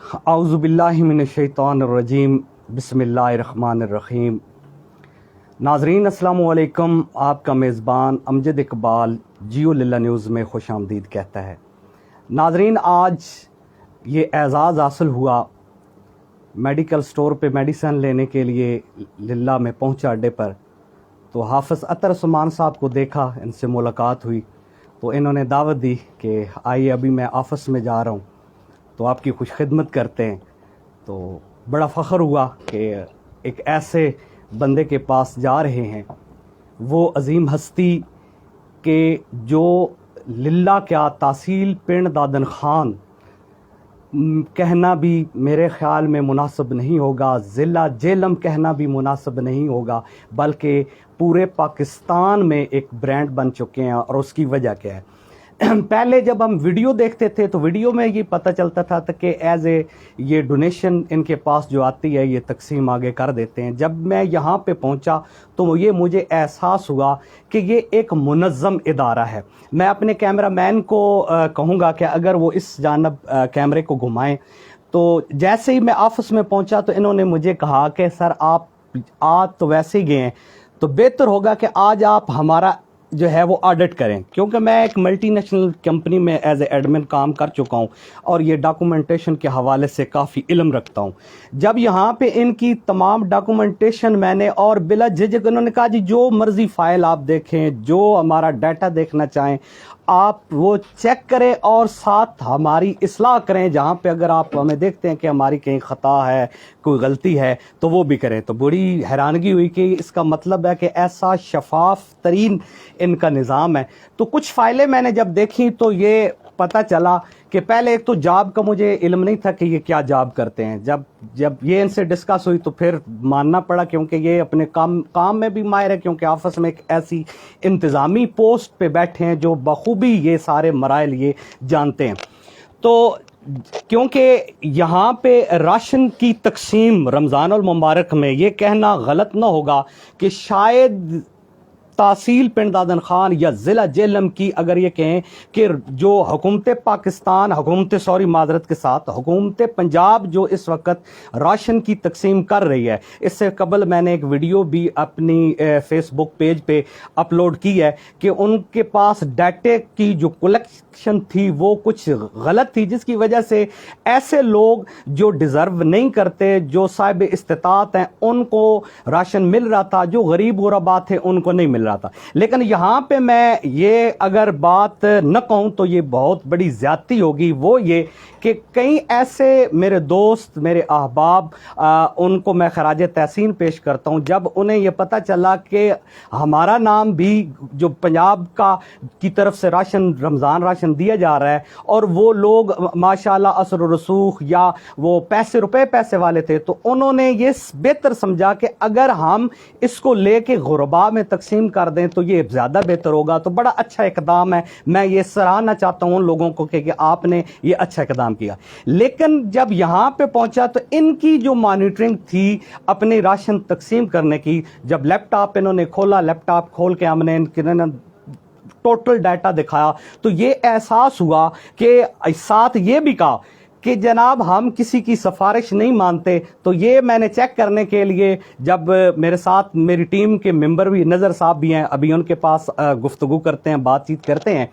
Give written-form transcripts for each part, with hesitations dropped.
اعوذ باللہ من الشیطان الرجیم بسم اللہ الرحمن الرحیم۔ ناظرین السلام علیکم، آپ کا میزبان امجد اقبال جیو للہ نیوز میں خوش آمدید کہتا ہے۔ ناظرین، آج یہ اعزاز حاصل ہوا، میڈیکل سٹور پہ میڈیسن لینے کے لیے للہ میں پہنچا اڈے پر، تو حافظ عطر عثمان صاحب کو دیکھا، ان سے ملاقات ہوئی تو انہوں نے دعوت دی کہ آئیے، ابھی میں آفس میں جا رہا ہوں تو آپ کی خوش خدمت کرتے ہیں۔ تو بڑا فخر ہوا کہ ایک ایسے بندے کے پاس جا رہے ہیں، وہ عظیم ہستی کہ جو للہ کیا تحصیل پنڈ دادن خان کہنا بھی میرے خیال میں مناسب نہیں ہوگا، ضلع جہلم کہنا بھی مناسب نہیں ہوگا، بلکہ پورے پاکستان میں ایک برانڈ بن چکے ہیں۔ اور اس کی وجہ کیا ہے؟ پہلے جب ہم ویڈیو دیکھتے تھے تو ویڈیو میں یہ پتہ چلتا تھا کہ ایز اے یہ ڈونیشن ان کے پاس جو آتی ہے یہ تقسیم آگے کر دیتے ہیں۔ جب میں یہاں پہ پہنچا تو یہ مجھے احساس ہوا کہ یہ ایک منظم ادارہ ہے۔ میں اپنے کیمرہ مین کو کہوں گا کہ اگر وہ اس جانب کیمرے کو گھمائیں، تو جیسے ہی میں آفس میں پہنچا تو انہوں نے مجھے کہا کہ سر آپ آج تو ویسے ہی گئے ہیں، تو بہتر ہوگا کہ آج آپ ہمارا جو ہے وہ آڈٹ کریں، کیونکہ میں ایک ملٹی نیشنل کمپنی میں ایز اے ایڈمن کام کر چکا ہوں اور یہ ڈاکومنٹیشن کے حوالے سے کافی علم رکھتا ہوں۔ جب یہاں پہ ان کی تمام ڈاکومنٹیشن میں نے اور بلا جھجک انہوں نے کہا جی جو مرضی فائل آپ دیکھیں، جو ہمارا ڈیٹا دیکھنا چاہیں آپ وہ چیک کریں اور ساتھ ہماری اصلاح کریں، جہاں پہ اگر آپ ہمیں دیکھتے ہیں کہ ہماری کہیں خطا ہے، کوئی غلطی ہے تو وہ بھی کریں۔ تو بڑی حیرانگی ہوئی کہ اس کا مطلب ہے کہ ایسا شفاف ترین ان کا نظام ہے۔ تو کچھ فائلیں میں نے جب دیکھی تو یہ پتہ چلا کہ پہلے ایک تو جاب کا مجھے علم نہیں تھا کہ یہ کیا جاب کرتے ہیں۔ جب یہ ان سے ڈسکس ہوئی تو پھر ماننا پڑا، کیونکہ یہ اپنے کام میں بھی ماہر ہے، کیونکہ آفس میں ایک ایسی انتظامی پوسٹ پہ بیٹھے ہیں جو بخوبی یہ سارے مراحل یہ جانتے ہیں۔ تو کیونکہ یہاں پہ راشن کی تقسیم رمضان المبارک میں یہ کہنا غلط نہ ہوگا کہ شاید تحصیل پنڈ دادن خان یا ضلع جہلم کی اگر یہ کہیں کہ جو حکومت پاکستان معذرت کے ساتھ حکومت پنجاب جو اس وقت راشن کی تقسیم کر رہی ہے، اس سے قبل میں نے ایک ویڈیو بھی اپنی فیس بک پیج پہ اپلوڈ کی ہے کہ ان کے پاس ڈیٹے کی جو کلیکشن تھی وہ کچھ غلط تھی، جس کی وجہ سے ایسے لوگ جو ڈیزرو نہیں کرتے، جو صاحب استطاعت ہیں، ان کو راشن مل رہا تھا، جو غریب غربا تھے ان کو نہیں مل رہا تھا۔ لیکن یہاں پہ میں یہ اگر بات نہ کہوں تو یہ بہت بڑی زیادتی ہوگی، وہ یہ کہ کئی ایسے میرے دوست، میرے احباب، ان کو میں خراج تحسین پیش کرتا ہوں، جب انہیں یہ پتہ چلا کہ ہمارا نام بھی جو پنجاب کی طرف سے رمضان راشن دیا جا رہا ہے، اور وہ لوگ ماشاءاللہ اثر و رسوخ یا وہ پیسے والے تھے، تو انہوں نے یہ بہتر سمجھا کہ اگر ہم اس کو لے کے غربا میں تقسیم کر دیں تو یہ زیادہ بہتر ہوگا۔ تو بڑا اچھا اقدام ہے، میں یہ سراہنا چاہتا ہوں ان لوگوں کو کہ آپ نے یہ اچھا اقدام کیا۔ لیکن جب یہاں پہ پہنچا تو ان کی جو مانیٹرنگ تھی اپنی راشن تقسیم کرنے کی، جب لیپ ٹاپ انہوں نے کھولا، لیپ ٹاپ کھول کے ہم نے ٹوٹل ڈیٹا دکھایا تو یہ احساس ہوا کہ ساتھ یہ بھی کہا کہ جناب ہم کسی کی سفارش نہیں مانتے۔ تو یہ میں نے چیک کرنے کے لیے جب میرے ساتھ میری ٹیم کے ممبر بھی، نظر صاحب بھی ہیں، ابھی ان کے پاس گفتگو کرتے ہیں، بات چیت کرتے ہیں،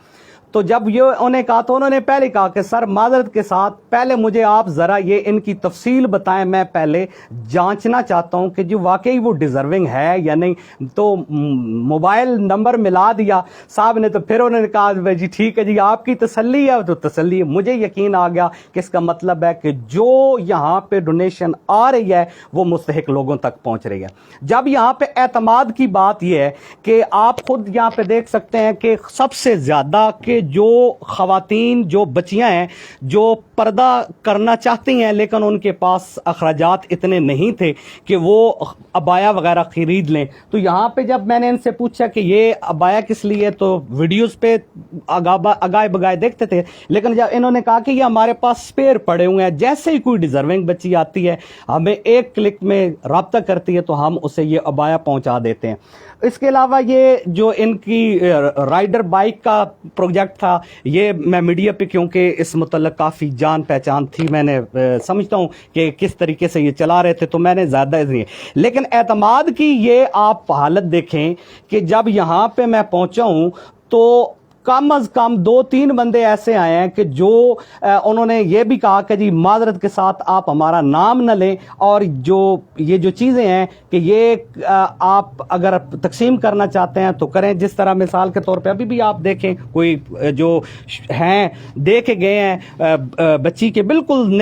تو جب یہ انہیں کہا تو انہوں نے پہلے کہا کہ سر معذرت کے ساتھ پہلے مجھے آپ ذرا یہ ان کی تفصیل بتائیں، میں پہلے جانچنا چاہتا ہوں کہ جو واقعی وہ ڈیزرونگ ہے یا نہیں۔ تو موبائل نمبر ملا دیا صاحب نے، تو پھر انہوں نے کہا جی ٹھیک ہے جی آپ کی تسلی ہے، تو تسلی ہے۔ مجھے یقین آ گیا کہ اس کا مطلب ہے کہ جو یہاں پہ ڈونیشن آ رہی ہے وہ مستحق لوگوں تک پہنچ رہی ہے۔ جب یہاں پہ اعتماد کی بات یہ ہے کہ آپ خود یہاں پہ دیکھ سکتے ہیں کہ سب سے زیادہ کہ جو خواتین، جو بچیاں ہیں جو پردہ کرنا چاہتی ہیں لیکن ان کے پاس اخراجات اتنے نہیں تھے کہ وہ عبایا وغیرہ خرید لیں، تو یہاں پہ جب میں نے ان سے پوچھا کہ یہ عبایا کس لیے، تو ویڈیوز پہ اگائے بگائے دیکھتے تھے، لیکن جب انہوں نے کہا کہ یہ ہمارے پاس سپیئر پڑے ہوئے ہیں، جیسے ہی کوئی ڈیزرونگ بچی آتی ہے ہمیں ایک کلک میں رابطہ کرتی ہے تو ہم اسے یہ عبایا پہنچا دیتے ہیں۔ اس کے علاوہ یہ جو ان کی رائڈر بائک کا پروجیکٹ پروجیکٹ تھا یہ میں میڈیا پہ کیونکہ اس متعلق کافی جان پہچان تھی, میں نے سمجھتا ہوں کہ کس طریقے سے یہ چلا رہے تھے, تو میں نے زیادہ نہیں. لیکن اعتماد کی یہ آپ حالت دیکھیں کہ جب یہاں پہ میں پہنچا ہوں تو کم از کم 2-3 بندے ایسے آئے ہیں کہ جو انہوں نے یہ بھی کہا کہ جی معذرت کے ساتھ آپ ہمارا نام نہ لیں, اور یہ جو چیزیں ہیں کہ یہ آپ اگر تقسیم کرنا چاہتے ہیں تو کریں. جس طرح مثال کے طور پہ ابھی بھی آپ دیکھیں کوئی جو ہیں دے کے گئے ہیں بچی کے بالکل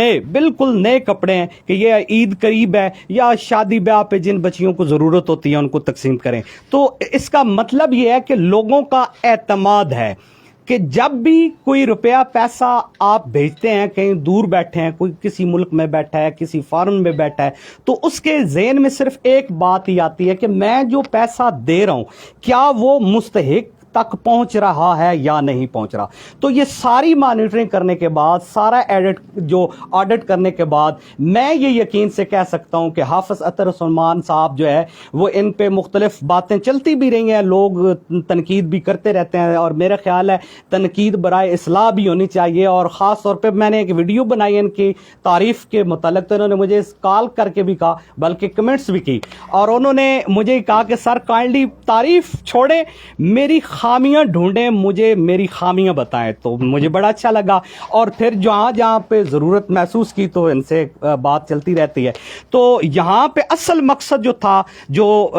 نئے کپڑے ہیں کہ یہ عید قریب ہے یا شادی بیاہ پہ جن بچیوں کو ضرورت ہوتی ہے ان کو تقسیم کریں. تو اس کا مطلب یہ ہے کہ لوگوں کا اعتماد ہے کہ جب بھی کوئی روپیہ پیسہ آپ بھیجتے ہیں, کہیں دور بیٹھے ہیں, کوئی کسی ملک میں بیٹھا ہے, کسی فارن میں بیٹھا ہے, تو اس کے ذہن میں صرف ایک بات ہی آتی ہے کہ میں جو پیسہ دے رہا ہوں کیا وہ مستحق تک پہنچ رہا ہے یا نہیں پہنچ رہا. تو یہ ساری مانیٹرنگ کرنے کے بعد, سارا آڈٹ کرنے کے بعد میں یہ یقین سے کہہ سکتا ہوں کہ حافظ اطہر عثمان صاحب جو ہے وہ ان پہ مختلف باتیں چلتی بھی رہی ہیں, لوگ تنقید بھی کرتے رہتے ہیں, اور میرا خیال ہے تنقید برائے اصلاح بھی ہونی چاہیے. اور خاص طور پہ میں نے ایک ویڈیو بنائی ان کی تعریف کے متعلق, تو انہوں نے مجھے کال کر کے بھی کہا, بلکہ کمنٹس بھی کی, اور انہوں نے مجھے کہا کہ سر کائنڈلی تعریف چھوڑیں, میری خامیاں ڈھونڈیں, مجھے میری خامیاں بتائیں. تو مجھے بڑا اچھا لگا, اور پھر جہاں پہ ضرورت محسوس کی تو ان سے بات چلتی رہتی ہے. تو یہاں پہ اصل مقصد جو تھا, جو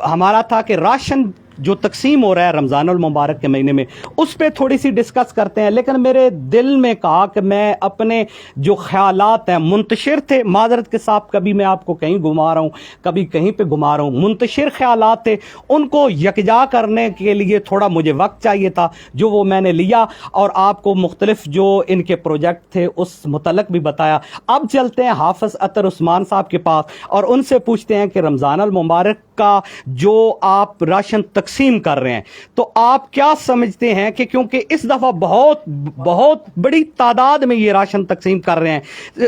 ہمارا تھا کہ راشن جو تقسیم ہو رہا ہے رمضان المبارک کے مہینے میں, اس پہ تھوڑی سی ڈسکس کرتے ہیں. لیکن میرے دل میں کہا کہ میں اپنے جو خیالات ہیں منتشر تھے, معذرت کے ساتھ کبھی میں آپ کو کہیں گھما رہا ہوں, کبھی کہیں پہ گھما رہا ہوں, منتشر خیالات تھے, ان کو یکجا کرنے کے لیے تھوڑا مجھے وقت چاہیے تھا, جو وہ میں نے لیا, اور آپ کو مختلف جو ان کے پروجیکٹ تھے اس متعلق بھی بتایا. اب چلتے ہیں حافظ اطہر عثمان صاحب کے پاس اور ان سے پوچھتے ہیں کہ رمضان المبارک کا جو آپ راشن تقسیم کر رہے ہیں تو آپ کیا سمجھتے ہیں کہ کیونکہ اس دفعہ بہت بڑی تعداد میں یہ راشن تقسیم کر رہے ہیں,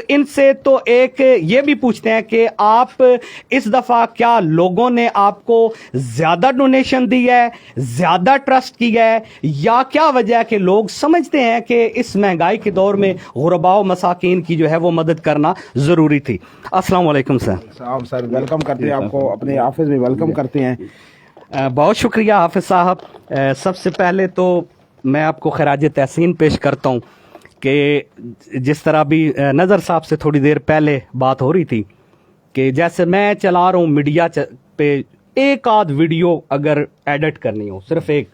ان سے تو ایک یہ بھی پوچھتے ہیں کہ آپ اس دفعہ کیا لوگوں نے آپ کو زیادہ ڈونیشن دی ہے, زیادہ ٹرسٹ کیا ہے, یا کیا وجہ ہے کہ لوگ سمجھتے ہیں کہ اس مہنگائی کے دور میں غرباء و مساکین کی جو ہے وہ مدد کرنا ضروری تھی. السلام علیکم سر. سر ویلکم کرتے ہیں آپ کو, اپنے آفس میں ویلکم کرتے ہیں. بہت شکریہ حافظ صاحب. سب سے پہلے تو میں آپ کو خراج تحسین پیش کرتا ہوں کہ جس طرح بھی نظر صاحب سے تھوڑی دیر پہلے بات ہو رہی تھی کہ جیسے میں چلا رہا ہوں میڈیا پہ, ایک آدھ ویڈیو اگر ایڈٹ کرنی ہو, صرف ایک,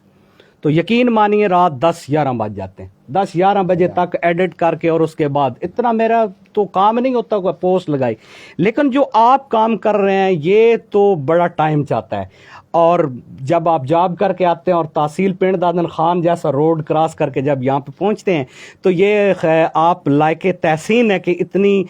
تو یقین مانیے رات 10-11 بج جاتے ہیں. 10-11 بجے تک ایڈٹ کر کے, اور اس کے بعد اتنا میرا تو کام نہیں ہوتا کوئی پوسٹ لگائی. لیکن جو آپ کام کر رہے ہیں یہ تو بڑا ٹائم چاہتا ہے, اور جب آپ جاب کر کے آتے ہیں اور تحصیل پنڈ دادن خان جیسا روڈ کراس کر کے جب یہاں پہ پہنچتے ہیں تو یہ آپ لائق تحسین ہے کہ اتنی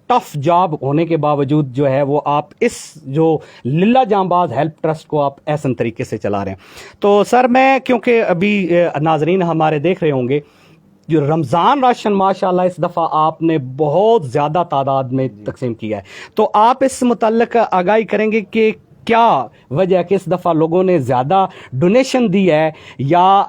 ٹف جاب ہونے کے باوجود جو ہے وہ آپ اس جو للہ جانباز ہیلپ ٹرسٹ کو آپ احسن طریقے سے چلا رہے ہیں. تو سر میں کیونکہ ابھی ناظرین ہمارے دیکھ رہے ہوں گے جو رمضان راشن ماشاءاللہ اس دفعہ آپ نے بہت زیادہ تعداد میں تقسیم کیا ہے, تو آپ اس متعلق آگاہی کریں گے کہ کیا وجہ ہے کہ اس دفعہ لوگوں نے زیادہ ڈونیشن دی ہے, یا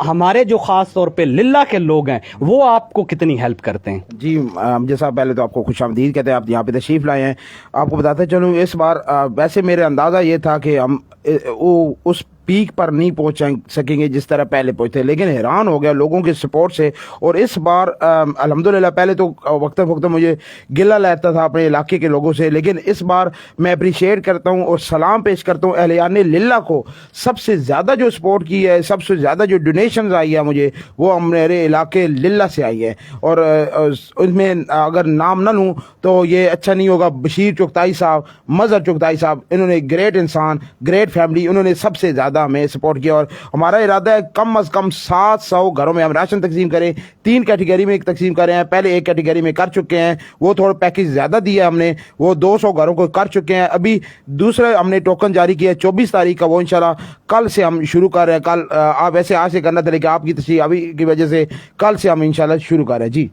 ہمارے جو خاص طور پہ للہ کے لوگ ہیں وہ آپ کو کتنی ہیلپ کرتے ہیں؟ جی امجد صاحب, پہلے تو آپ کو خوش آمدید کہتے ہیں, آپ یہاں پہ تشریف لائے ہیں. آپ کو بتاتے چلوں اس بار ویسے میرے اندازہ یہ تھا کہ ہم اس پیک پر نہیں پہنچ سکیں گے جس طرح پہلے پہنچتے, لیکن حیران ہو گیا لوگوں کے سپورٹ سے. اور اس بار الحمدللہ, پہلے تو وقتاً فوقتاً مجھے گلہ لیتا تھا اپنے علاقے کے لوگوں سے, لیکن اس بار میں اپریشیٹ کرتا ہوں اور سلام پیش کرتا ہوں اہلیان للہ کو. سب سے زیادہ جو سپورٹ کی ہے, سب سے زیادہ جو ڈونیشنز آئی ہے مجھے, وہ میرے علاقے للہ سے آئی ہے. اور اس میں اگر نام نہ لوں تو یہ اچھا نہیں ہوگا. بشیر چغتائی صاحب, مظہر چغتائی صاحب, انہوں نے گریٹ انسان, گریٹ فیملی, انہوں نے سب سے زیادہ ہمیں سپورٹ کیا. اور ہمارا ارادہ ہے کم از کم 700 گھروں میں ہم راشن تقسیم کریں. 3 کیٹیگری میں تقسیم کر رہے ہیں, پہلے ایک کیٹیگری میں کر چکے ہیں, وہ تھوڑا پیکیج زیادہ دیا ہم نے, وہ 200 گھروں کو کر چکے ہیں. ابھی دوسرا ہم نے ٹوکن جاری کیا 24 تاریخ کا, وہ انشاءاللہ کل سے ہم شروع کر رہے ہیں. کل آپ ایسے آج سے کرنا تھا لیکن آپ کی تشریح ابھی کی وجہ سے کل سے ہم انشاءاللہ شروع کر رہے ہیں. جی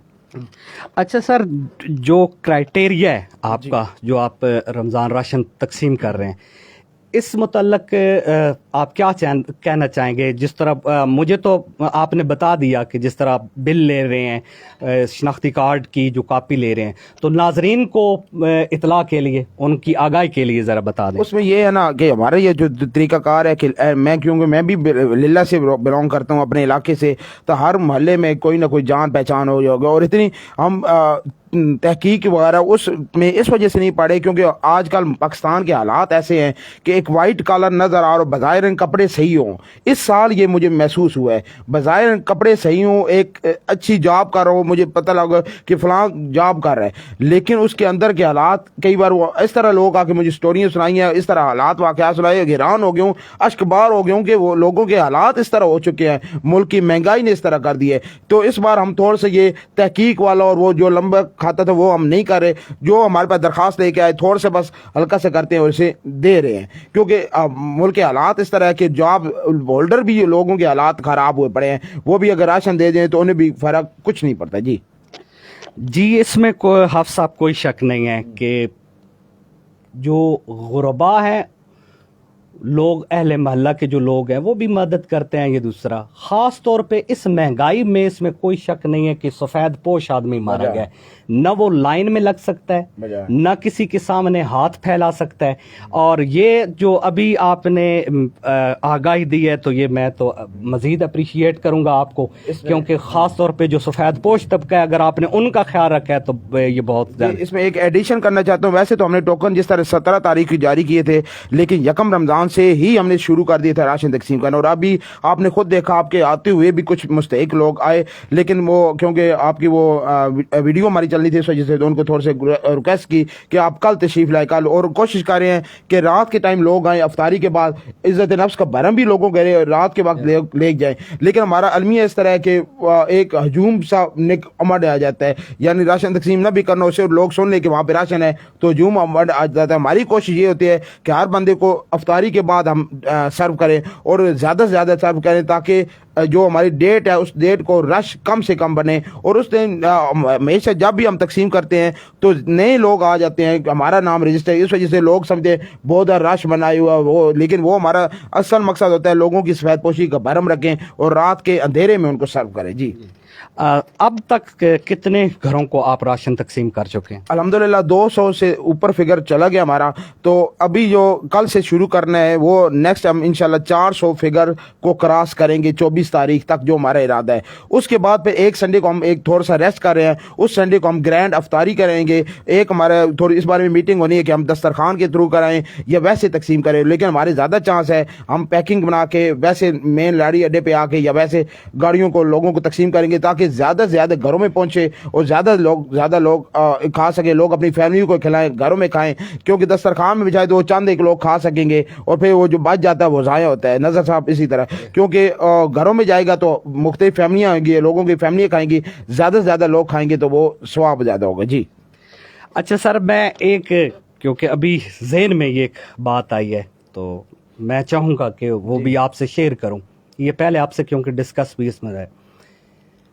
اچھا سر, جو کرائٹیریا ہے آپ کا, جو آپ رمضان راشن تقسیم کر رہے ہیں, اس متعلق آپ کیا کہنا چاہیں گے؟ جس طرح مجھے تو آپ نے بتا دیا کہ جس طرح آپ بل لے رہے ہیں، شناختی کارڈ کی جو کاپی لے رہے ہیں، تو ناظرین کو اطلاع کے لیے، ان کی آگاہی کے لیے ذرا بتا دیں۔ اس میں یہ ہے نا کہ ہمارا یہ جو طریقہ کار ہے کہ کیونکہ میں بھی للہ سے بلونگ کرتا ہوں اپنے علاقے سے، تو ہر محلے میں کوئی نہ کوئی جان پہچان ہو ہوگا، اور اتنی ہم تحقیق وغیرہ اس میں اس وجہ سے نہیں پڑے کیونکہ آج کل پاکستان کے حالات ایسے ہیں کہ ایک وائٹ کالر نظر آ رہا بظاہر کپڑے صحیح ہوں۔ اس سال یہ مجھے محسوس ہوا ہے، بظاہر کپڑے صحیح ہوں، ایک اچھی جاب کر رہا ہوں، مجھے پتہ لگا کہ فلاں جاب کر رہا ہے، لیکن اس کے اندر کے حالات کئی بار وہ اس طرح لوگ آ کے مجھے سٹوریاں سنائی ہیں، اس طرح حالات واقعات سنائے، حیران ہو گیا ہوں، اشک بار ہو گیا ہوں کہ وہ لوگوں کے حالات اس طرح ہو چکے ہیں، ملک کی مہنگائی نے اس طرح کر دی ہے۔ تو اس بار ہم تھوڑا سا یہ تحقیق والا اور وہ جو لمبا کھاتا تھا وہ ہم نہیں کر رہے، جو ہمارے پاس درخواست لے کے آئے تھوڑا سا بس ہلکا سے کرتے ہیں اور اسے دے رہے ہیں، کیونکہ ملک کے حالات اس طرح ہے کہ جاب ہولڈر بھی لوگوں کے حالات خراب ہوئے پڑے ہیں، وہ بھی اگر راشن دے دیں تو انہیں بھی فرق کچھ نہیں پڑتا۔ جی اس میں کوئی حافظ صاحب کوئی شک نہیں ہے کہ جو غربا ہیں لوگ، اہل محلہ کے جو لوگ ہیں وہ بھی مدد کرتے ہیں۔ یہ دوسرا خاص طور پہ اس مہنگائی میں اس میں کوئی شک نہیں ہے کہ سفید پوش آدمی مارا گیا ہے، نہ وہ لائن میں لگ سکتا ہے، نہ کسی کے سامنے ہاتھ پھیلا سکتا ہے۔ اور یہ جو ابھی آپ نے آگاہی دی ہے تو یہ میں تو مزید اپریشیٹ کروں گا آپ کو، کیونکہ خاص طور پہ جو سفید پوش طبقہ ہے اگر آپ نے ان کا خیال رکھا ہے تو یہ بہت زیادہ۔ اس میں ایک ایڈیشن کرنا چاہتا ہوں، ویسے تو ہم نے ٹوکن جس طرح 17 تاریخ کی جاری کیے تھے، لیکن یکم رمضان سے ہی ہم نے شروع کر دیا تھا راشن تقسیم کرنا، اور ابھی آپ نے خود دیکھا آپ کے آتے ہوئے بھی کچھ مستحق لوگ آئے، لیکن وہ کیونکہ آپ کی وہ ویڈیو ہماری چل رہی تھی اس وجہ سے تو ان کو تھوڑے سے ریکویسٹ کی کہ آپ کل تشریف لائے کل، اور کوشش کر رہے ہیں کہ رات کے ٹائم لوگ آئیں، افطاری کے بعد عزت نفس کا بھرم بھی لوگوں کے رات کے وقت لے جائیں، لیکن ہمارا المیہ اس طرح ہے کہ ایک ہجوم سا امڑ آ جاتا ہے، یعنی راشن تقسیم نہ بھی کرنا اسے لوگ سن لیں کہ وہاں پہ راشن ہے تو ہجوم امڑ آ جاتا ہے۔ ہماری کوشش یہ ہوتی ہے کہ ہر بندے کو افطاری کے بعد ہم سرو کریں اور زیادہ سے زیادہ سرو کریں تاکہ جو ہماری ڈیٹ ہے اس ڈیٹ کو رش کم سے کم بنے، اور اس دن ہمیشہ جب بھی ہم تقسیم کرتے ہیں تو نئے لوگ آ جاتے ہیں، ہمارا نام رجسٹر، اس وجہ سے لوگ سمجھتے ہیں بہت رش بنائی ہوا وہ، لیکن وہ ہمارا اصل مقصد ہوتا ہے لوگوں کی سفید پوشی کا بھرم رکھیں اور رات کے اندھیرے میں ان کو سرو کریں۔ جی اب تک کتنے گھروں کو آپ راشن تقسیم کر چکے ہیں؟ الحمدللہ 200 سے اوپر فگر چلا گیا ہمارا، تو ابھی جو کل سے شروع کرنا ہے وہ نیکسٹ ہم انشاءاللہ 400 فگر کو کراس کریں گے 24 تاریخ تک جو ہمارا ارادہ ہے۔ اس کے بعد پھر ایک سنڈے کو ہم ایک تھوڑا سا ریسٹ کر رہے ہیں، اس سنڈے کو ہم گرینڈ افطاری کریں گے، ایک ہمارا تھوڑی اس بارے میں میٹنگ ہونی ہے کہ ہم دسترخوان کے تھرو کرائیں یا ویسے تقسیم کریں، لیکن ہمارے زیادہ چانس ہے ہم پیکنگ بنا کے ویسے مین لاڑی اڈے پہ آ کے یا ویسے گاڑیوں کو لوگوں کو تقسیم کریں گے تاکہ زیادہ سے زیادہ گھروں میں پہنچے اور زیادہ لوگ کھا سکیں، لوگ اپنی فیملی کو کھلائیں، گھروں میں کھائیں، کیونکہ دسترخوان میں بچائے تو وہ چند ایک لوگ کھا سکیں گے اور پھر وہ جو بچ جاتا ہے وہ ضائع ہوتا ہے۔ نظر صاحب اسی طرح کیونکہ گھروں میں جائے گا تو مختلف فیملیاں آئیں گی، لوگوں کی فیملیاں کھائیں گی، زیادہ سے زیادہ لوگ کھائیں گے تو وہ ثواب زیادہ ہوگا۔ جی اچھا سر، میں کیونکہ ابھی ذہن میں یہ ایک بات آئی ہے تو میں چاہوں گا کہ وہ بھی آپ سے شیئر کروں، یہ پہلے آپ سے کیونکہ ڈسکس بھی اس میں ہے۔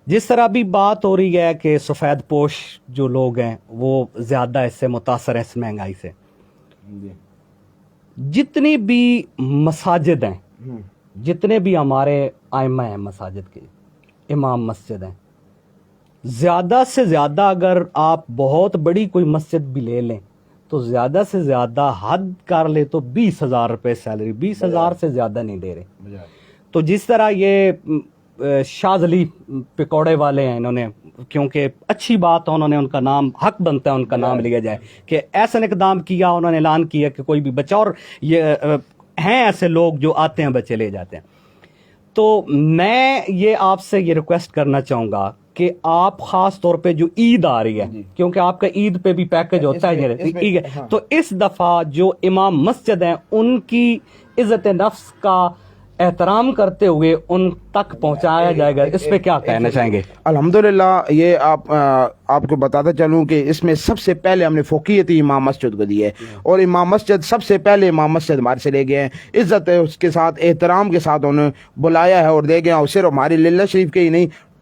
جس طرح بھی بات ہو رہی ہے کہ سفید پوش جو لوگ ہیں وہ زیادہ اس سے متاثر ہیں اس مہنگائی سے، جتنی بھی مساجد ہیں، جتنے بھی ہمارے ائمہ ہیں مساجد کے، امام مسجد ہیں، زیادہ سے زیادہ اگر آپ بہت بڑی کوئی مسجد بھی لے لیں تو زیادہ سے زیادہ حد کر لے تو 20,000 روپے سیلری، 20,000 سے زیادہ نہیں دے رہے۔ تو جس طرح یہ شاذلی پکوڑے والے ہیں، انہوں نے کیونکہ اچھی بات ہے، انہوں نے ان کا نام حق بنتا ہے ان کا نام لیا جائے کہ ایسا اقدام کیا، انہوں نے اعلان کیا کہ کوئی بھی بچہ، اور یہ ہیں ایسے لوگ جو آتے ہیں بچے لے جاتے ہیں۔ تو میں یہ آپ سے یہ ریکویسٹ کرنا چاہوں گا کہ آپ خاص طور پہ جو عید آ رہی ہے، کیونکہ آپ کا عید پہ بھی پیکج ہوتا ہے، تو اس دفعہ جو امام مسجد ہیں ان کی عزت نفس کا احترام کرتے ہوئے ان تک پہنچایا جائے گا، اس پہ کیا کہنا چاہیں گے؟ الحمدللہ یہ آپ کو بتاتا چلوں کہ اس میں سب سے پہلے ہم نے فوقیت امام مسجد کو دی ہے، اور امام مسجد سب سے پہلے امام مسجد ہمارے سے لے گئے ہیں، عزت ہے اس کے ساتھ، احترام کے ساتھ انہوں نے بلایا ہے اور دے گئے ہیں، اور صرف ہماری للہ شریف کے ہی نہیں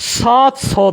700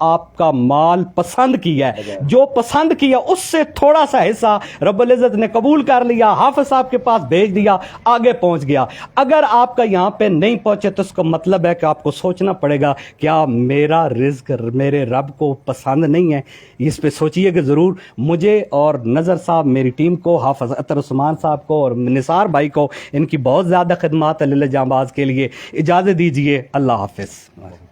آپ کا مال پسند کیا ہے، جو پسند کیا اس سے تھوڑا سا حصہ رب العزت نے قبول کر لیا، حافظ صاحب کے پاس بھیج دیا، آگے پہنچ گیا۔ اگر آپ کا یہاں پہ نہیں پہنچے تو اس کا مطلب ہے کہ آپ کو سوچنا پڑے گا کیا میرا رزق میرے رب کو پسند نہیں ہے؟ اس پہ سوچئے کہ ضرور۔ مجھے اور نظر صاحب، میری ٹیم کو، حافظ اطہر عثمان صاحب کو اور نثار بھائی کو، ان کی بہت زیادہ خدمات ہے لیلہ جانباز کے لیے۔ اجازت دیجئے، اللہ حافظ۔